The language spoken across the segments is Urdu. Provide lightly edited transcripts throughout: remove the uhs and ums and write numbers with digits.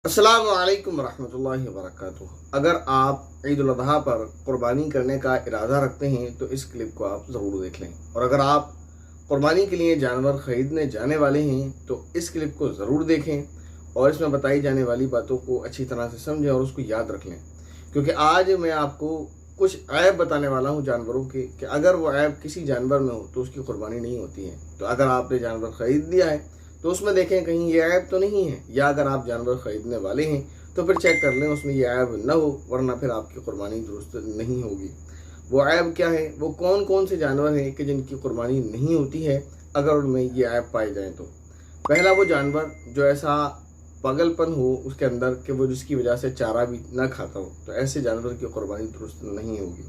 السلام علیکم ورحمۃ اللہ وبرکاتہ۔ اگر آپ عید الاضحیٰ پر قربانی کرنے کا ارادہ رکھتے ہیں تو اس کلپ کو آپ ضرور دیکھ لیں، اور اگر آپ قربانی کے لیے جانور خریدنے جانے والے ہیں تو اس کلپ کو ضرور دیکھیں اور اس میں بتائی جانے والی باتوں کو اچھی طرح سے سمجھیں اور اس کو یاد رکھ لیں، کیونکہ آج میں آپ کو کچھ عیب بتانے والا ہوں جانوروں کے کہ اگر وہ عیب کسی جانور میں ہو تو اس کی قربانی نہیں ہوتی ہے۔ تو اگر آپ نے جانور خرید لیا ہے تو اس میں دیکھیں کہیں یہ عیب تو نہیں ہے، یا اگر آپ جانور خریدنے والے ہیں تو پھر چیک کر لیں اس میں یہ عیب نہ ہو، ورنہ پھر آپ کی قربانی درست نہیں ہوگی۔ وہ عیب کیا ہے؟ وہ کون کون سے جانور ہیں کہ جن کی قربانی نہیں ہوتی ہے اگر ان میں یہ عیب پائے جائیں تو؟ پہلا وہ جانور جو ایسا پاگل پن ہو اس کے اندر کہ وہ جس کی وجہ سے چارہ بھی نہ کھاتا ہو، تو ایسے جانور کی قربانی درست نہیں ہوگی۔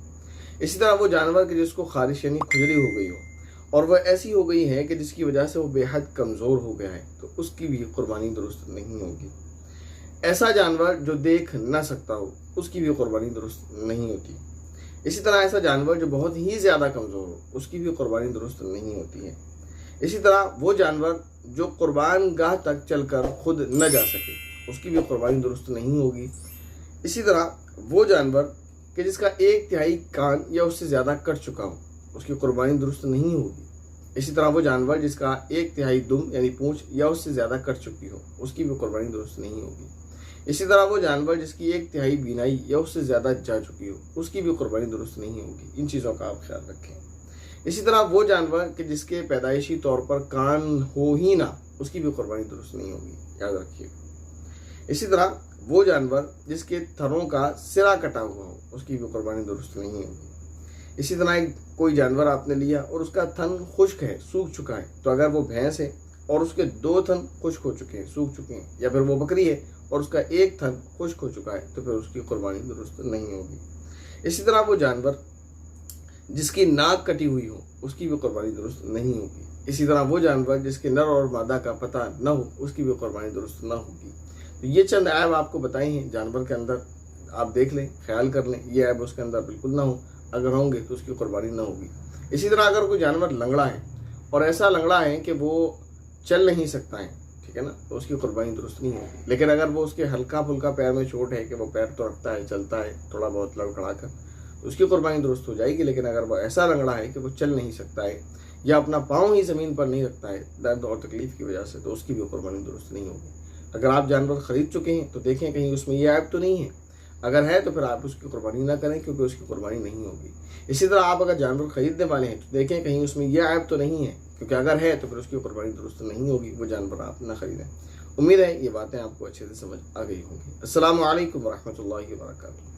اسی طرح وہ جانور کہ جس کو خارش یعنی کھجلی ہو گئی ہو اور وہ ایسی ہو گئی ہے کہ جس کی وجہ سے وہ بے حد کمزور ہو گیا ہے، تو اس کی بھی قربانی درست نہیں ہوگی۔ ایسا جانور جو دیکھ نہ سکتا ہو اس کی بھی قربانی درست نہیں ہوتی۔ اسی طرح ایسا جانور جو بہت ہی زیادہ کمزور ہو اس کی بھی قربانی درست نہیں ہوتی ہے۔ اسی طرح وہ جانور جو قربان گاہ تک چل کر خود نہ جا سکے اس کی بھی قربانی درست نہیں ہوگی۔ اسی طرح وہ جانور کہ جس کا 1/3 کان یا اس سے زیادہ کٹ چکا ہو اس کی قربانی درست نہیں ہوگی۔ اسی طرح وہ جانور جس کا 1/3 دم یعنی پونچھ یا اس سے زیادہ کٹ چکی ہو اس کی بھی قربانی درست نہیں ہوگی۔ اسی طرح وہ جانور جس کی 1/3 بینائی یا اس سے زیادہ جا چکی ہو اس کی بھی قربانی درست نہیں ہوگی۔ ان چیزوں کا آپ خیال رکھیں۔ اسی طرح وہ جانور کہ جس کے پیدائشی طور پر کان ہو ہی نہ اس کی بھی قربانی درست نہیں ہوگی، یاد رکھیے۔ اسی طرح وہ جانور جس کے تھنوں کا سرا کٹا ہوا ہو اس کی بھی قربانی درست نہیں ہوگی۔ اسی طرح کوئی جانور آپ نے لیا اور اس کا تھن خشک ہے، سوکھ چکا ہے، تو اگر وہ بھینس ہے اور اس کے 2 تھن خشک ہو چکے ہیں، سوکھ چکے ہیں، یا پھر وہ بکری ہے اور اس کا 1 تھن خشک ہو چکا ہے، تو پھر اس کی قربانی درست نہیں ہوگی۔ اسی طرح وہ جانور جس کی ناک کٹی ہوئی ہو اس کی بھی قربانی درست نہیں ہوگی۔ اسی طرح وہ جانور جس کے نر اور مادہ کا پتہ نہ ہو اس کی بھی قربانی درست نہ ہوگی۔ تو یہ چند عیب آپ کو بتائے ہیں جانور کے اندر، آپ دیکھ لیں، خیال کر لیں یہ عیب اس کے اندر بالکل نہ ہو، اگر ہوں گے تو اس کی قربانی نہ ہوگی۔ اسی طرح اگر کوئی جانور لنگڑا ہے اور ایسا لنگڑا ہے کہ وہ چل نہیں سکتا ہے، ٹھیک ہے نا، تو اس کی قربانی درست نہیں ہوگی۔ لیکن اگر وہ اس کے ہلکا پھلکا پیر میں چوٹ ہے کہ وہ پیر تو رکھتا ہے، چلتا ہے تھوڑا بہت لڑکھڑا کر، تو اس کی قربانی درست ہو جائے گی۔ لیکن اگر وہ ایسا لنگڑا ہے کہ وہ چل نہیں سکتا ہے یا اپنا پاؤں ہی زمین پر نہیں رکھتا ہے درد اور تکلیف کی وجہ سے، تو اس کی بھی قربانی درست نہیں ہوگی۔ اگر آپ جانور خرید چکے ہیں تو دیکھیں کہیں اس میں یہ عیب تو نہیں ہے، اگر ہے تو پھر آپ اس کی قربانی نہ کریں کیونکہ اس کی قربانی نہیں ہوگی۔ اسی طرح آپ اگر جانور خریدنے والے ہیں تو دیکھیں کہیں اس میں یہ عیب تو نہیں ہے، کیونکہ اگر ہے تو پھر اس کی قربانی درست نہیں ہوگی، وہ جانور آپ نہ خریدیں۔ امید ہے یہ باتیں آپ کو اچھے سے سمجھ آ گئی ہوں گی۔ السلام علیکم ورحمۃ اللہ وبرکاتہ۔